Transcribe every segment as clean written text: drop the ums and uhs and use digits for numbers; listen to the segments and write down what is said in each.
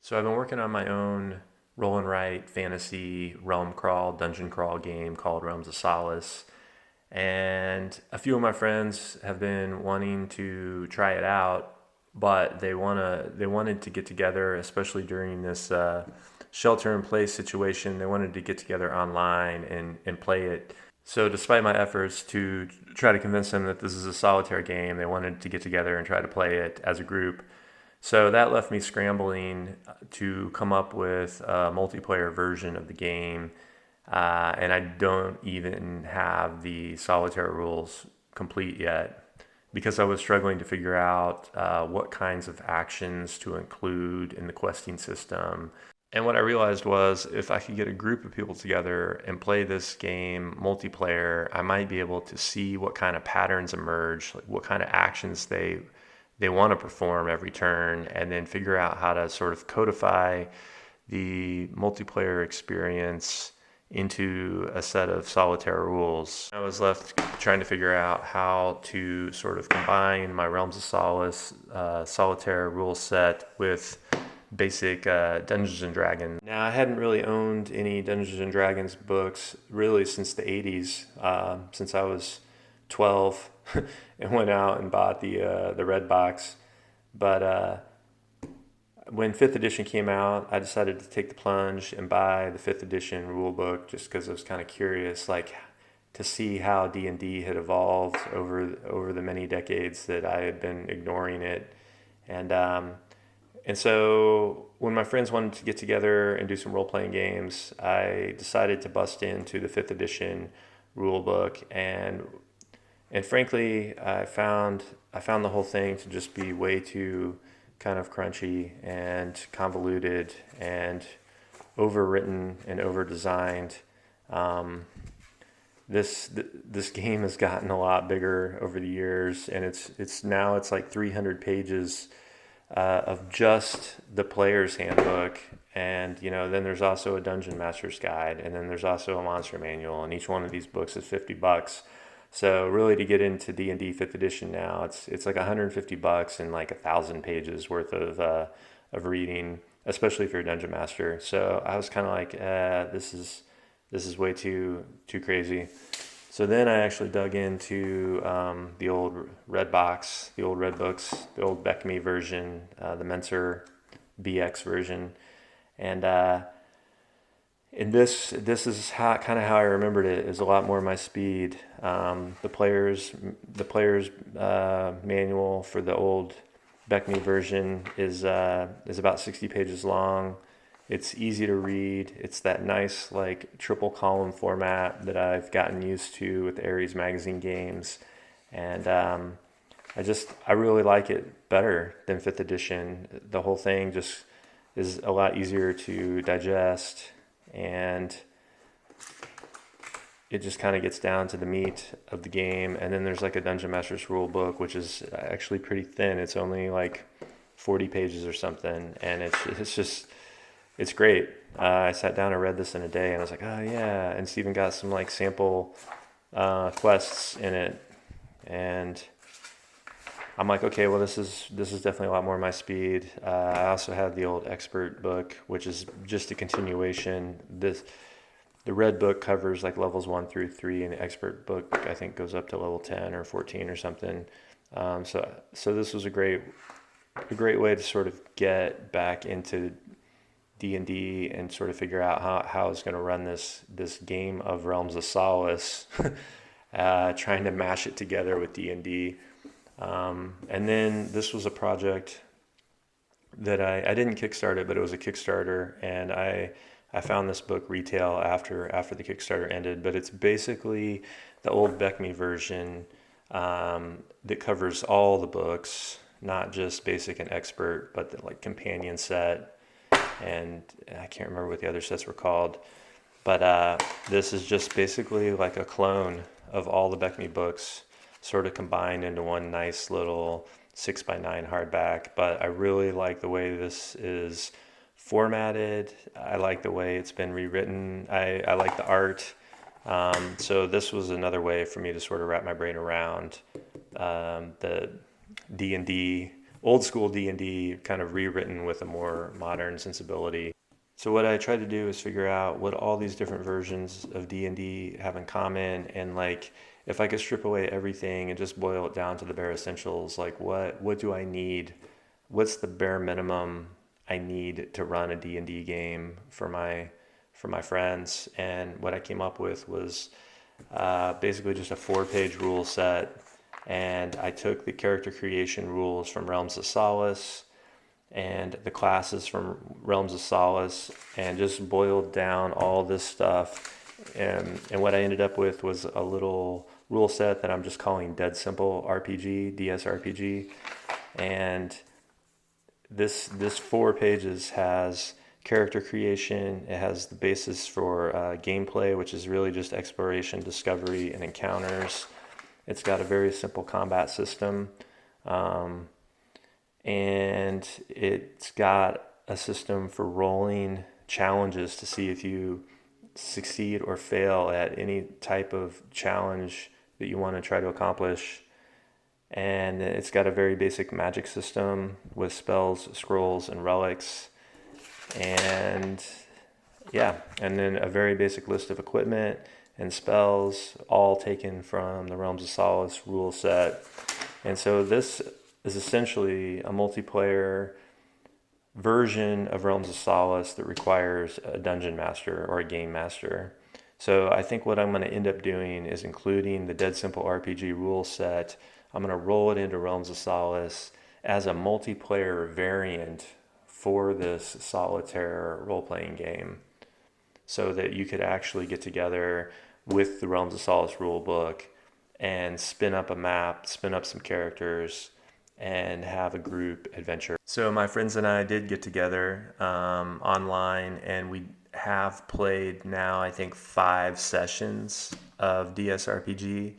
So I've been working on my own roll and write fantasy realm crawl, dungeon crawl game called Realms of Solace. And a few of my friends have been wanting to try it out, but they wanted to get together, especially during this shelter in place situation. They wanted to get together online and play it. So despite my efforts to try to convince them that this is a solitaire game, they wanted to get together and try to play it as a group. So that left me scrambling to come up with a multiplayer version of the game. And I don't even have the solitaire rules complete yet because I was struggling to figure out what kinds of actions to include in the questing system. And what I realized was if I could get a group of people together and play this game multiplayer, I might be able to see what kind of patterns emerge, like what kind of actions they want to perform every turn, and then figure out how to sort of codify the multiplayer experience into a set of solitaire rules. I was left trying to figure out how to sort of combine my Realms of Solace solitaire rule set with basic Dungeons and Dragons. Now, I hadn't really owned any Dungeons and Dragons books really since the 80s, since I was 12 and went out and bought the red box. But when fifth edition came out, I decided to take the plunge and buy the fifth edition rule book just because I was kind of curious, like to see how D&D had evolved over the many decades that I had been ignoring it. And so when my friends wanted to get together and do some role playing games, I decided to bust into the fifth edition rule book, and frankly, I found the whole thing to just be way too kind of crunchy and convoluted and overwritten and over designed. Um, this game has gotten a lot bigger over the years, and it's like 300 pages of just the player's handbook, and then there's also a dungeon master's guide, and then there's also a monster manual, and each one of these books is $50. So really, to get into D&D fifth edition now, it's like $150 and like 1,000 pages worth of reading, especially if you're a dungeon master. So I was kind of like, this is way too crazy. So then I actually dug into the old red box, the old red books, the old Beckme version, the Mentor BX version, and this is kind of how I remembered it. Is a lot more my speed. The players manual for the old Beckme version is about 60 pages long. It's easy to read. It's that nice like triple column format that I've gotten used to with Ares magazine games, and I really like it better than fifth edition. The whole thing just is a lot easier to digest, and it just kind of gets down to the meat of the game. And then there's like a Dungeon Master's rule book, which is actually pretty thin. It's only like 40 pages or something, and it's great. I sat down and read this in a day, and I was like, oh yeah. And it's even got some like sample quests in it, and I'm like, okay, well this is definitely a lot more my speed. I also have the old expert book, which is just a continuation. The red book covers like levels 1 through 3, and the expert book I think goes up to level 10 or 14 or something. So this was a great way to sort of get back into D&D and sort of figure out how I was going to run this game of Realms of Solace, trying to mash it together with D&D. And then this was a project that I didn't kickstart it, but it was a Kickstarter, and I found this book retail after the Kickstarter ended. But it's basically the old Beckme version that covers all the books, not just basic and expert, but the like companion set, and I can't remember what the other sets were called. But this is just basically like a clone of all the Beckme books, sort of combined into one nice little 6x9 hardback. But I really like the way this is formatted. I like the way it's been rewritten. I like the art. So this was another way for me to sort of wrap my brain around the D&D old school D&D kind of rewritten with a more modern sensibility. So what I tried to do is figure out what all these different versions of D&D have in common, and like if I could strip away everything and just boil it down to the bare essentials, like what do I need? What's the bare minimum I need to run a D&D game for my friends? And what I came up with was basically just a 4-page rule set, and I took the character creation rules from Realms of Solace and the classes from Realms of Solace, and just boiled down all this stuff. And what I ended up with was a little rule set that I'm just calling Dead Simple RPG, DSRPG. And this 4 pages has character creation. It has the basis for gameplay, which is really just exploration, discovery, and encounters. It's got a very simple combat system. And it's got a system for rolling challenges to see if you succeed or fail at any type of challenge that you want to try to accomplish. And it's got a very basic magic system with spells, scrolls, and relics. And yeah, and then a very basic list of equipment and spells, all taken from the Realms of Solace rule set. And so this is essentially a multiplayer version of Realms of Solace that requires a dungeon master or a game master. So I think what I'm going to end up doing is including the Dead Simple RPG rule set. I'm going to roll it into Realms of Solace as a multiplayer variant for this solitaire role-playing game, so that you could actually get together with the Realms of Solace rule book and spin up a map, spin up some characters, and have a group adventure. So my friends and I did get together online, and we have played now, I think, 5 sessions of DSRPG.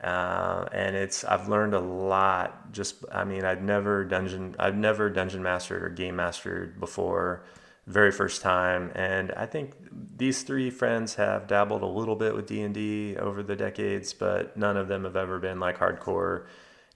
And I've learned a lot. I've never dungeon mastered or game mastered before, very first time. And I think these 3 friends have dabbled a little bit with D&D over the decades, but none of them have ever been like hardcore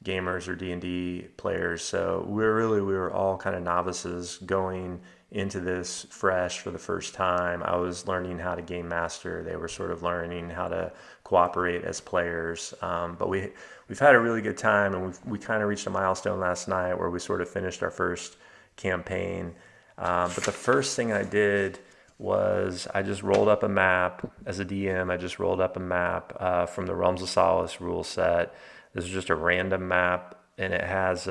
gamers or D&D players. So we were all kind of novices going into this fresh for the first time. I was learning how to game master. They were sort of learning how to cooperate as players. But we've had a really good time, and we kind of reached a milestone last night where we sort of finished our first campaign. But the first thing I did was I just rolled up a map as a DM. I just rolled up a map from the Realms of Solace rule set. This is just a random map, and it has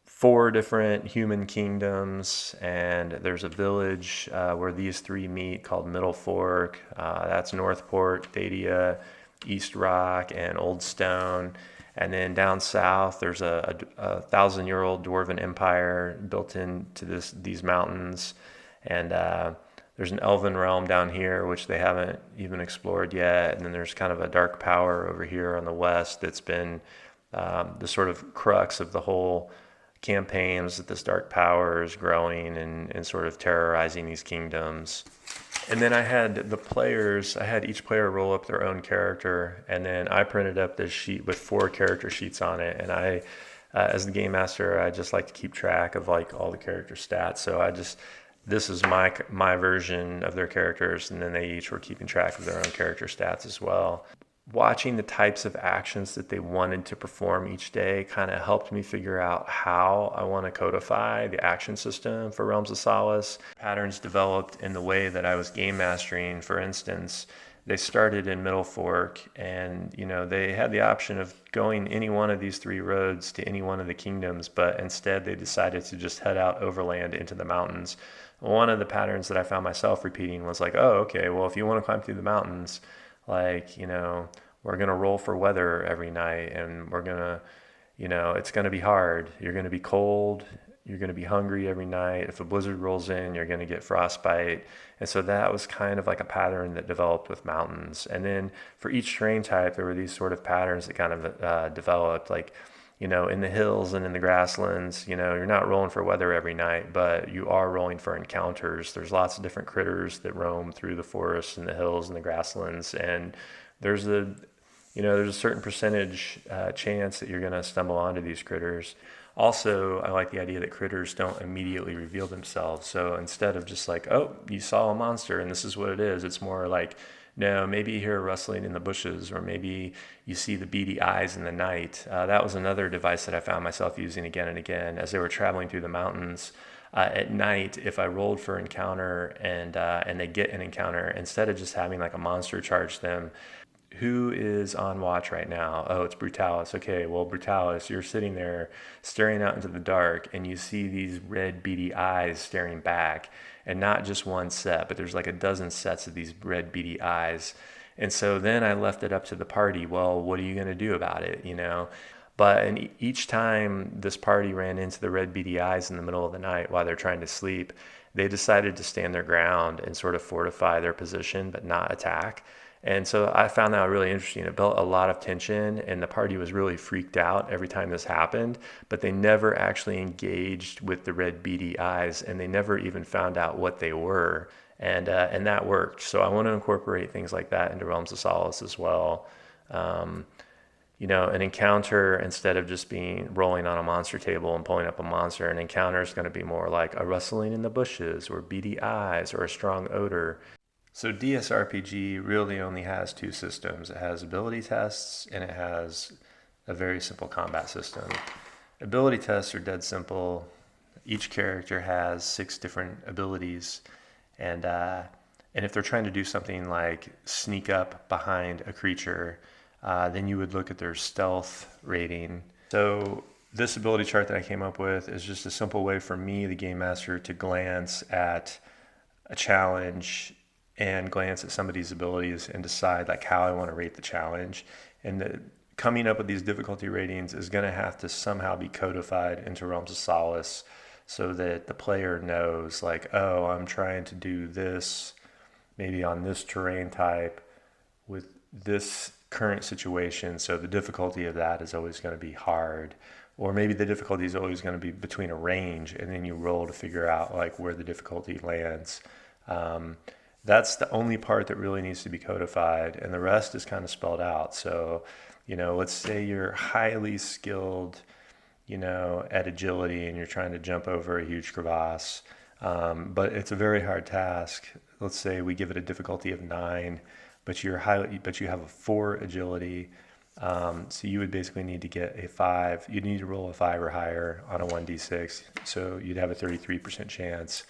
4 different human kingdoms, and there's a village where these 3 meet called Middle Fork. That's Northport, Thadia, East Rock, and Old Stone. And then down south, there's a 1,000-year-old dwarven empire built into these mountains. And there's an elven realm down here, which they haven't even explored yet. And then there's kind of a dark power over here on the west that's been the sort of crux of the whole campaign, is that this dark power is growing and sort of terrorizing these kingdoms. And then I had each player roll up their own character, and then I printed up this sheet with 4 character sheets on it. And I, as the game master, I just like to keep track of like all the character stats. So this is my version of their characters, and then they each were keeping track of their own character stats as well. Watching the types of actions that they wanted to perform each day kind of helped me figure out how I want to codify the action system for Realms of Solace. Patterns developed in the way that I was game mastering. For instance, they started in Middle Fork, and they had the option of going any one of these 3 roads to any one of the kingdoms, but instead they decided to just head out overland into the mountains. One of the patterns that I found myself repeating was like, oh, okay, well, if you want to climb through the mountains, we're going to roll for weather every night, and we're going to, it's going to be hard. You're going to be cold. You're going to be hungry every night. If a blizzard rolls in, you're going to get frostbite. And so that was kind of like a pattern that developed with mountains. And then for each terrain type, there were these sort of patterns that kind of developed, like, in the hills and in the grasslands, you're not rolling for weather every night, but you are rolling for encounters. There's lots of different critters that roam through the forests and the hills and the grasslands. And there's there's a certain percentage chance that you're going to stumble onto these critters. Also, I like the idea that critters don't immediately reveal themselves. So instead of just like, oh, you saw a monster and this is what it is, it's more like, no, maybe you hear rustling in the bushes, or maybe you see the beady eyes in the night. That was another device that I found myself using again and again as they were traveling through the mountains. At night, if I rolled for encounter and they get an encounter, instead of just having like a monster charge them, who is on watch right now? Oh, it's Brutalis. Okay, well, Brutalis, you're sitting there staring out into the dark and you see these red beady eyes staring back, and not just one set, but there's like a dozen sets of these red beady eyes. And so then I left it up to the party. Well, what are you going to do about it, But each time this party ran into the red beady eyes in the middle of the night while they're trying to sleep, they decided to stand their ground and sort of fortify their position but not attack. And so I found that really interesting. It built a lot of tension, and the party was really freaked out every time this happened, but they never actually engaged with the red beady eyes, and they never even found out what they were. And that worked. So I want to incorporate things like that into Realms of Solace as well. Um, an encounter, instead of just being rolling on a monster table and pulling up a monster, an encounter is going to be more like a rustling in the bushes or beady eyes or a strong odor. So DSRPG really only has two systems. It has ability tests and it has a very simple combat system. Ability tests are dead simple. Each character has 6 different abilities, and if they're trying to do something like sneak up behind a creature, then you would look at their stealth rating. So this ability chart that I came up with is just a simple way for me, the game master, to glance at a challenge and glance at somebody's abilities and decide like how I want to rate the challenge. And coming up with these difficulty ratings is going to have to somehow be codified into Realms of Solace so that the player knows like, oh, I'm trying to do this maybe on this terrain type with this current situation, so the difficulty of that is always going to be hard. Or maybe the difficulty is always going to be between a range, and then you roll to figure out like where the difficulty lands. That's the only part that really needs to be codified, and the rest is kind of spelled out. So, let's say you're highly skilled, at agility, and you're trying to jump over a huge crevasse, but it's a very hard task. Let's say we give it a difficulty of 9, but you have a 4 agility. So you would basically need to get a 5. You'd need to roll a 5 or higher on a 1d6. So you'd have a 33% chance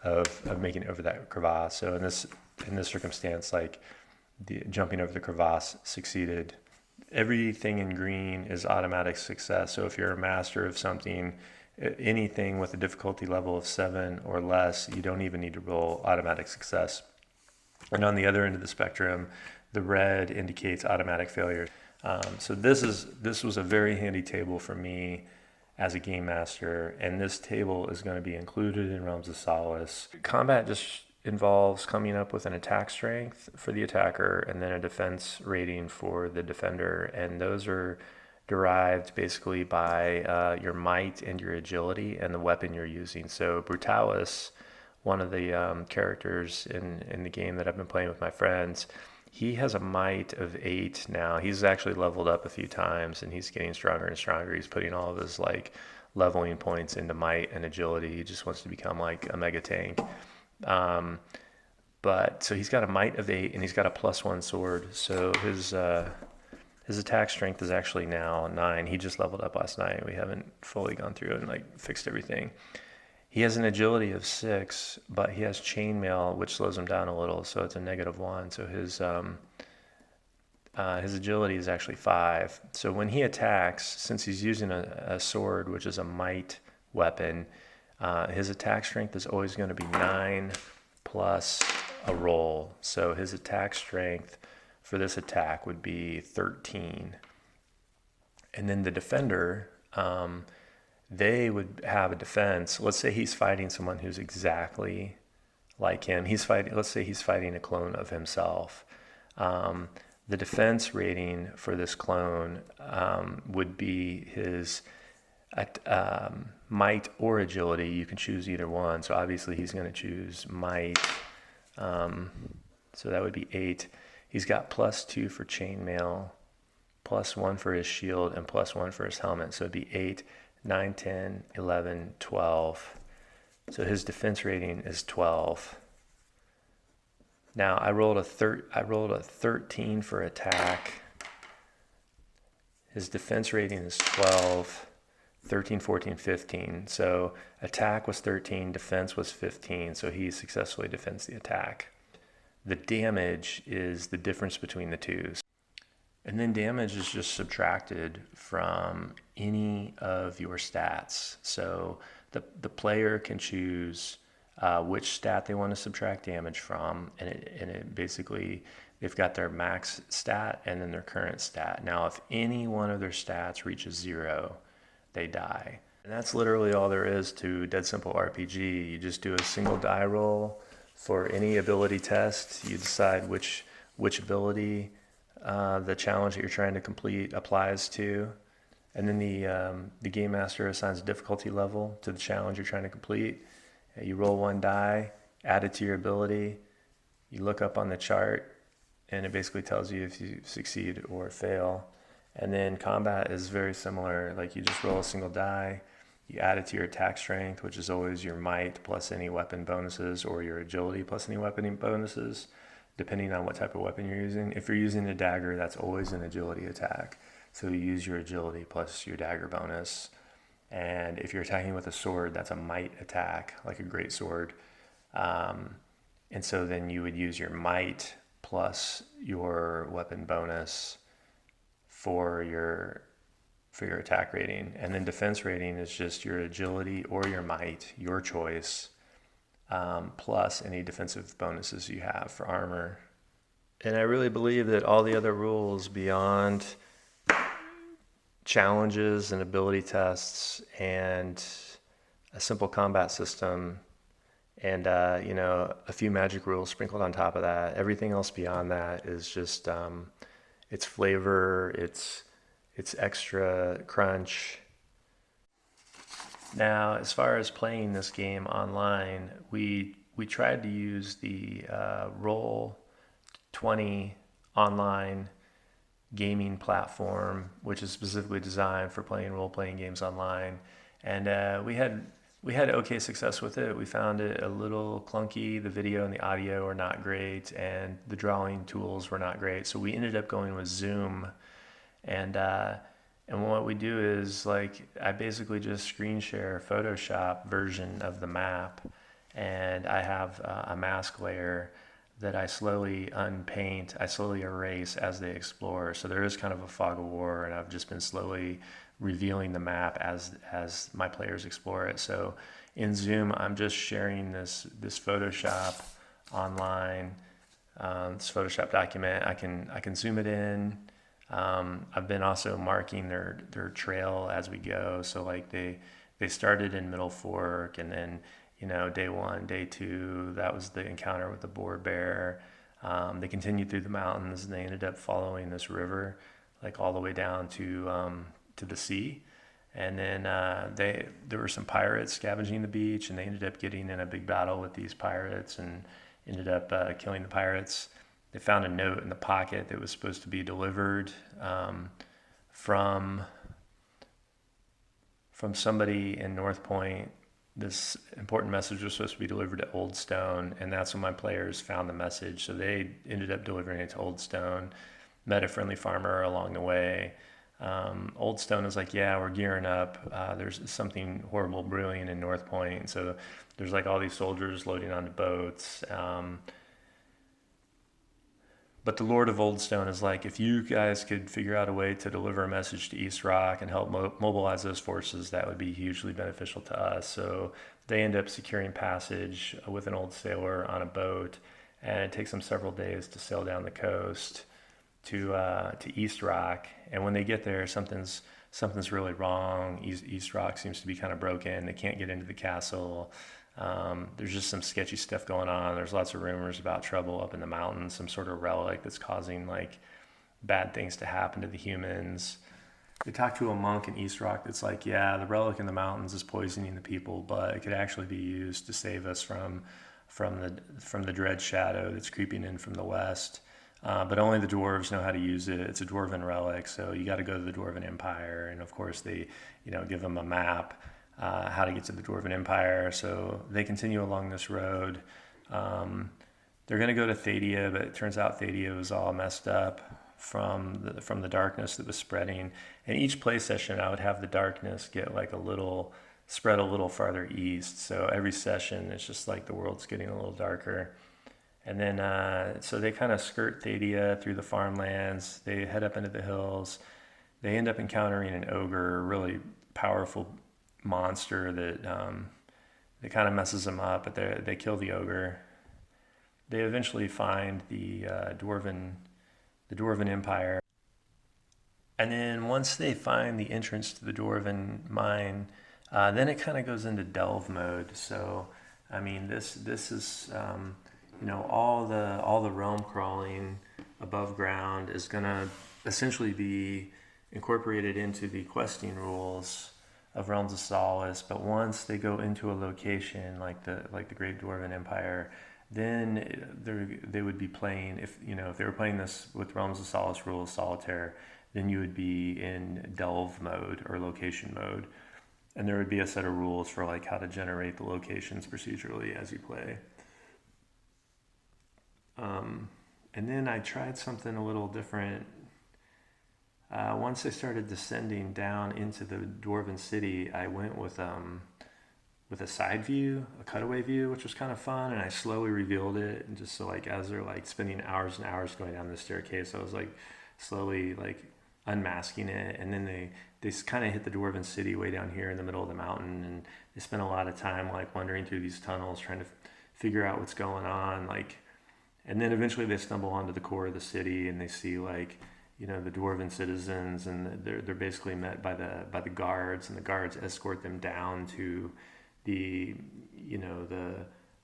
of making it over that crevasse. So in this circumstance, like the jumping over the crevasse succeeded. Everything in green is automatic success. So if you're a master of something, anything with a difficulty level of 7 or less, you don't even need to roll automatic success. And on the other end of the spectrum, the red indicates automatic failure. So this was a very handy table for me as a game master, and this table is going to be included in Realms of Solace. Combat just involves coming up with an attack strength for the attacker and then a defense rating for the defender, and those are derived basically by your might and your agility and the weapon you're using. So Brutalis, one of the characters in the game that I've been playing with my friends, he has a might of 8 now. He's actually leveled up a few times, and he's getting stronger and stronger. He's putting all of his like leveling points into might and agility. He just wants to become like a mega tank. But so he's got a might of 8, and he's got a +1 sword. So his attack strength is actually now 9. He just leveled up last night. We haven't fully gone through and like fixed everything. He has an agility of 6, but he has chainmail, which slows him down a little, so it's a -1. So his agility is actually 5. So when he attacks, since he's using a sword, which is a might weapon, his attack strength is always going to be 9 plus a roll. So his attack strength for this attack would be 13. And then the defender, they would have a defense. Let's say he's fighting someone who's exactly like him. Let's say he's fighting a clone of himself. The defense rating for this clone would be his might or agility. You can choose either one. So obviously he's going to choose might. So that would be 8. He's got +2 for chainmail. +1 for his shield, and +1 for his helmet. So it'd be 8, 9, 10, 11, 12. So his defense rating is 12. Now I rolled a 13 for attack. His defense rating is 12, 13, 14, 15. So attack was 13, defense was 15. So he successfully defends the attack. The damage is the difference between the two. And then damage is just subtracted from any of your stats. So the player can choose which stat they want to subtract damage from, and it basically, they've got their max stat and then their current stat. Now, if any one of their stats reaches 0, they die. And that's literally all there is to Dead Simple RPG. You just do a single die roll for any ability test. You decide which ability the challenge that you're trying to complete applies to, and then the game master assigns a difficulty level to the challenge you're trying to complete. You roll 1 die, add it to your ability, you look up on the chart, and it basically tells you if you succeed or fail. And then combat is very similar. Like, you just roll a single die, you add it to your attack strength, which is always your might plus any weapon bonuses, or your agility plus any weapon bonuses, depending on what type of weapon you're using. If you're using a dagger, that's always an agility attack. So you use your agility plus your dagger bonus. And if you're attacking with a sword, that's a might attack, like a great sword. And so then you would use your might plus your weapon bonus for your attack rating. And then defense rating is just your agility or your might, your choice, plus any defensive bonuses you have for armor. And I really believe that all the other rules beyond challenges and ability tests and a simple combat system and a few magic rules sprinkled on top of that, everything else beyond that is just it's flavor, it's extra crunch. Now, as far as playing this game online, we tried to use the Roll20 online gaming platform, which is specifically designed for playing role-playing games online, and we had okay success with it. We found it a little clunky. The video and the audio are not great, and the drawing tools were not great. So we ended up going with Zoom, and what we do is, like, I basically just screen share a Photoshop version of the map, and I have a mask layer that I slowly unpaint, I slowly erase as they explore. So there is kind of a fog of war, and I've just been slowly revealing the map as my players explore it. So in Zoom, I'm just sharing this Photoshop online, this Photoshop document. I can zoom it in. I've been also marking their trail as we go. So, like, they started in Middle Fork, and then, day 1, day 2, that was the encounter with the boar bear. They continued through the mountains, and they ended up following this river, like, all the way down to the sea. And then there were some pirates scavenging the beach, and they ended up getting in a big battle with these pirates and ended up killing the pirates. They found a note in the pocket that was supposed to be delivered from somebody in North Point. This important message was supposed to be delivered to Old Stone, and that's when my players found the message. So they ended up delivering it to Old Stone, met a friendly farmer along the way. Old Stone is like, yeah, we're gearing up. There's something horrible brewing in North Point. So there's, like, all these soldiers loading onto boats. But the Lord of Old Stone is like, if you guys could figure out a way to deliver a message to East Rock and help mobilize those forces, that would be hugely beneficial to us. So they end up securing passage with an old sailor on a boat, and it takes them several days to sail down the coast to East Rock. And when they get there, something's really wrong. East Rock seems to be kind of broken. They can't get into the castle. There's just some sketchy stuff going on. There's lots of rumors about trouble up in the mountains, some sort of relic that's causing, like, bad things to happen to the humans. They talk to a monk in East Rock that's like, yeah, the relic in the mountains is poisoning the people, but it could actually be used to save us from the dread shadow that's creeping in from the west. but only the dwarves know how to use it. It's a dwarven relic, so you got to go to the Dwarven Empire, and of course they, give them a map how to get to the Dwarven Empire. So they continue along this road. Um, they're going to go to Thadia, but it turns out Thadia was all messed up from the darkness that was spreading. And each play session, I would have the darkness get like a little spread a little farther east. So every session, it's just like the world's getting a little darker. And then, so they kind of skirt Thadia through the farmlands. They head up into the hills. They end up encountering an ogre, a really powerful monster that kind of messes them up. But they kill the ogre. They eventually find the Dwarven Empire, and then once they find the entrance to the Dwarven mine, then it kind of goes into delve mode. So, I mean, this is all the realm crawling above ground is gonna essentially be incorporated into the questing rules of Realms of Solace. But once they go into a location like the Great Dwarven Empire, then they would be playing, if they were playing this with Realms of Solace rules solitaire, then you would be in delve mode or location mode, and there would be a set of rules for like how to generate the locations procedurally as you play. And then I tried something a little different. Once I started descending down into the Dwarven city, I went with a side view, a cutaway view, which was kind of fun, and I slowly revealed it, and just so like as they're like spending hours and hours going down the staircase, I was like slowly like unmasking it, and then they kind of hit the Dwarven city way down here in the middle of the mountain, and they spent a lot of time like wandering through these tunnels trying to figure out what's going on, like, and then eventually they stumble onto the core of the city, and they see like the dwarven citizens, and they're basically met by the guards, and the guards escort them down to the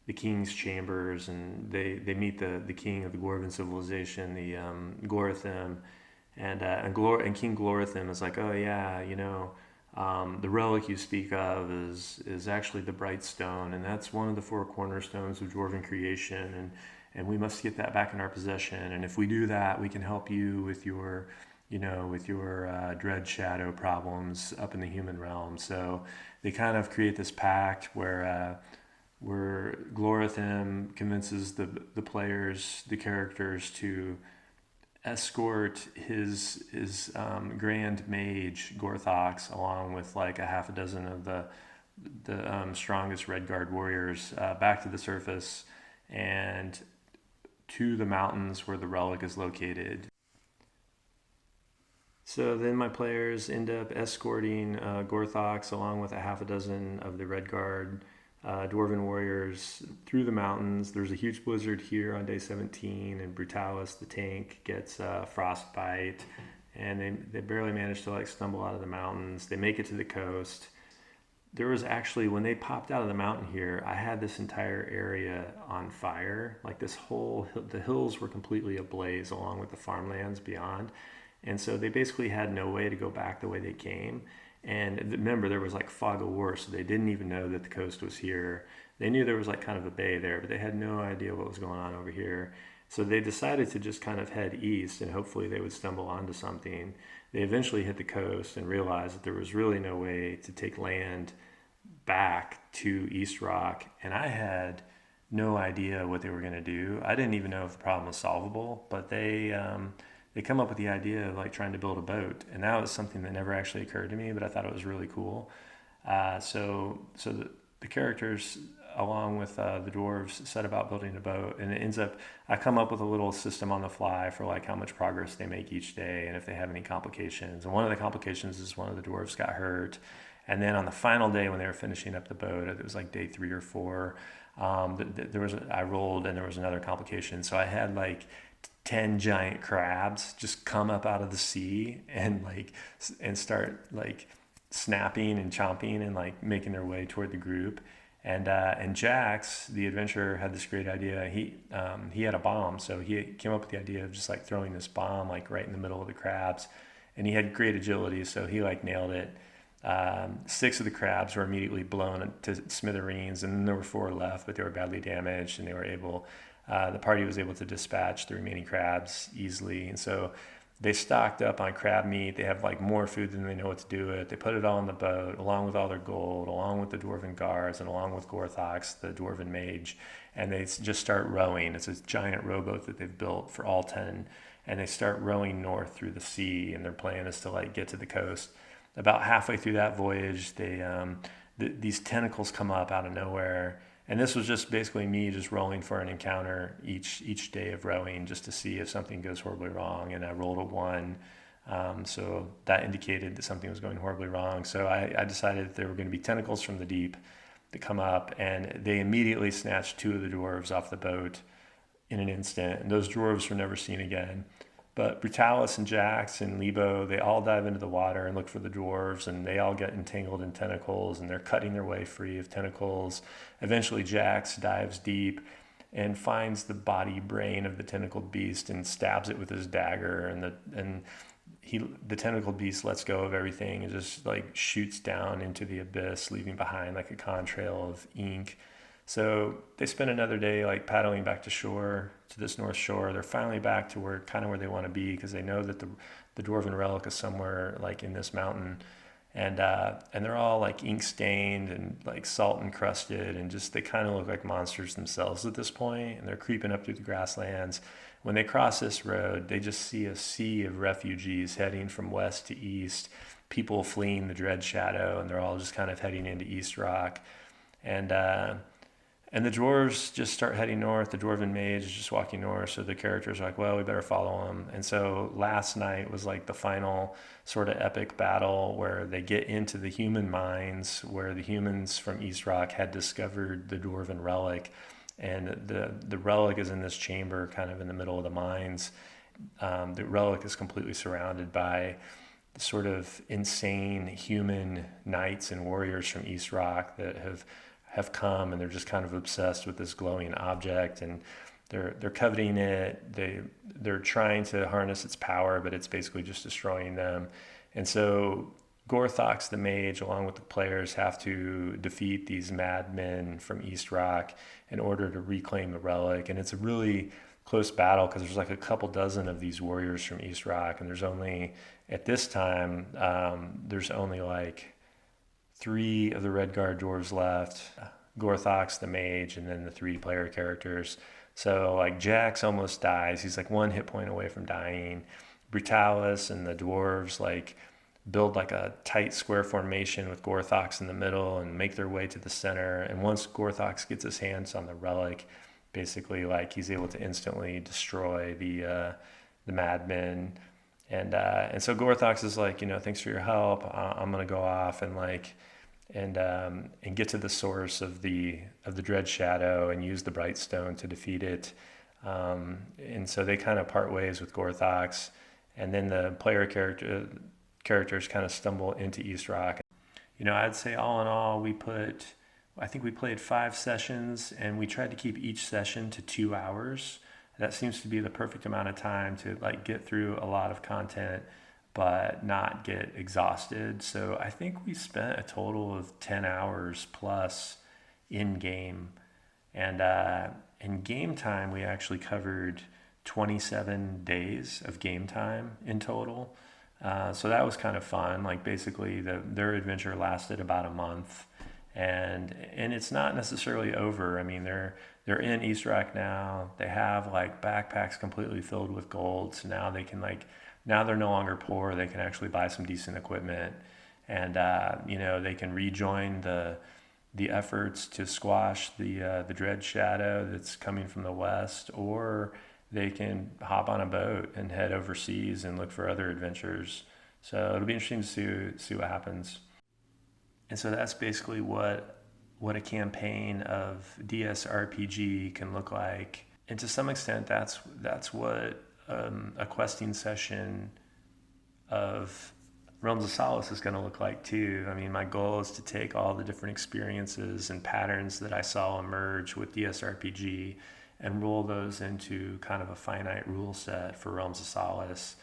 the king's chambers, and they meet the king of the Dwarven civilization, the Glorithim, and King Glorithim is like, oh yeah, the relic you speak of is actually the bright stone, and that's one of the four cornerstones of dwarven creation, and we must get that back in our possession, and if we do that, we can help you with your dread shadow problems up in the human realm. So they kind of create this pact where Glorithim convinces the players, the characters, to escort his grand mage Gorthox along with like a half a dozen of the strongest Red Guard warriors back to the surface and to the mountains where the relic is located. So then my players end up escorting Gorthox along with a half a dozen of the Red Guard Dwarven warriors through the mountains. There's a huge blizzard here on day 17, and Brutalis, the tank, gets frostbite, and they barely manage to like stumble out of the mountains. They make it to the coast. There was actually, when they popped out of the mountain here, I had this entire area on fire. Like the hills were completely ablaze along with the farmlands beyond. And so they basically had no way to go back the way they came. And remember, there was like fog of war, so they didn't even know that the coast was here. They knew there was like kind of a bay there, but they had no idea what was going on over here. So they decided to just kind of head east, and hopefully they would stumble onto something. They eventually hit the coast and realized that there was really no way to take land back to East Rock. And I had no idea what they were going to do. I didn't even know if the problem was solvable, but they come up with the idea of like trying to build a boat, and that was something that never actually occurred to me, but I thought it was really cool. So the characters, along with the dwarves, set about building a boat, and it ends up I come up with a little system on the fly for like how much progress they make each day, and if they have any complications. And one of the complications is one of the dwarves got hurt, and then on the final day when they were finishing up the boat, it was like day 3 or 4. I rolled, and there was another complication, so I had like 10 giant crabs just come up out of the sea and start like snapping and chomping and like making their way toward the group. And Jax, the adventurer, had this great idea. He had a bomb, so he came up with the idea of just like throwing this bomb like right in the middle of the crabs, and he had great agility, so he like nailed it. Six of the crabs were immediately blown to smithereens, and then there were four left, but they were badly damaged, and the party was able to dispatch the remaining crabs easily. And so they stocked up on crab meat. They have like more food than they know what to do with. They put it all on the boat, along with all their gold, along with the dwarven guards, and along with Gorthox, the dwarven mage. And they just start rowing. It's a giant rowboat that they've built for all 10. And they start rowing north through the sea, and their plan is to like get to the coast. About halfway through that voyage, these tentacles come up out of nowhere, and this was just basically me just rolling for an encounter each day of rowing just to see if something goes horribly wrong. And I rolled a one, so that indicated that something was going horribly wrong. So I decided that there were going to be tentacles from the deep that come up, and they immediately snatched two of the dwarves off the boat in an instant, and those dwarves were never seen again. But Brutalis and Jax and Lebo, they all dive into the water and look for the dwarves, and they all get entangled in tentacles, and they're cutting their way free of tentacles. Eventually, Jax dives deep and finds the body brain of the tentacled beast and stabs it with his dagger, the tentacled beast lets go of everything and just like shoots down into the abyss, leaving behind like a contrail of ink. So they spend another day like paddling back to shore, to this north shore. They're finally back to where they want to be, because they know that the dwarven relic is somewhere like in this mountain. And they're all like ink stained and like salt encrusted, and just they kind of look like monsters themselves at this point. And they're creeping up through the grasslands. When they cross this road, they just see a sea of refugees heading from west to east, people fleeing the Dread Shadow, and they're all just kind of heading into East Rock. And and the dwarves just start heading north. The dwarven mage is just walking north. So the characters are like, well, we better follow him. And so last night was like the final sort of epic battle where they get into the human mines, where the humans from East Rock had discovered the dwarven relic. And the relic is in this chamber kind of in the middle of the mines. The relic is completely surrounded by sort of insane human knights and warriors from East Rock that have come, and they're just kind of obsessed with this glowing object, and they're coveting it. They're trying to harness its power, but it's basically just destroying them. And so Gorthox the mage, along with the players, have to defeat these madmen from East Rock in order to reclaim the relic. And it's a really close battle because there's like a couple dozen of these warriors from East Rock, and there's only at this time there's only like three of the Redguard dwarves left, Gorthox the mage, and then the three player characters. So like Jax almost dies. He's like one hit point away from dying. Brutalis and the dwarves like build like a tight square formation with Gorthox in the middle and make their way to the center. And once Gorthox gets his hands on the relic, basically like he's able to instantly destroy the madmen. And so Gorthox is like, thanks for your help. I'm gonna go off and get to the source of the Dread Shadow and use the Bright Stone to defeat it. And so they kind of part ways with Gorthox, and then the player characters kind of stumble into East Rock. I'd say all in all, I think we played 5 sessions, and we tried to keep each session to 2 hours. That seems to be the perfect amount of time to like get through a lot of content but not get exhausted. So I think we spent a total of 10 hours plus in game. And in game time, we actually covered 27 days of game time in total. So that was kind of fun. Like basically their adventure lasted about a month. And it's not necessarily over. I mean, they're in East Rock now. They have like backpacks completely filled with gold. So now now they're no longer poor. They can actually buy some decent equipment, and they can rejoin the efforts to squash the Dread Shadow that's coming from the west, or they can hop on a boat and head overseas and look for other adventures. So it'll be interesting to see what happens. And so that's basically what a campaign of DSRPG can look like. And to some extent, that's what a questing session of Realms of Solace is going to look like too. I mean, my goal is to take all the different experiences and patterns that I saw emerge with DSRPG and roll those into kind of a finite rule set for Realms of Solace.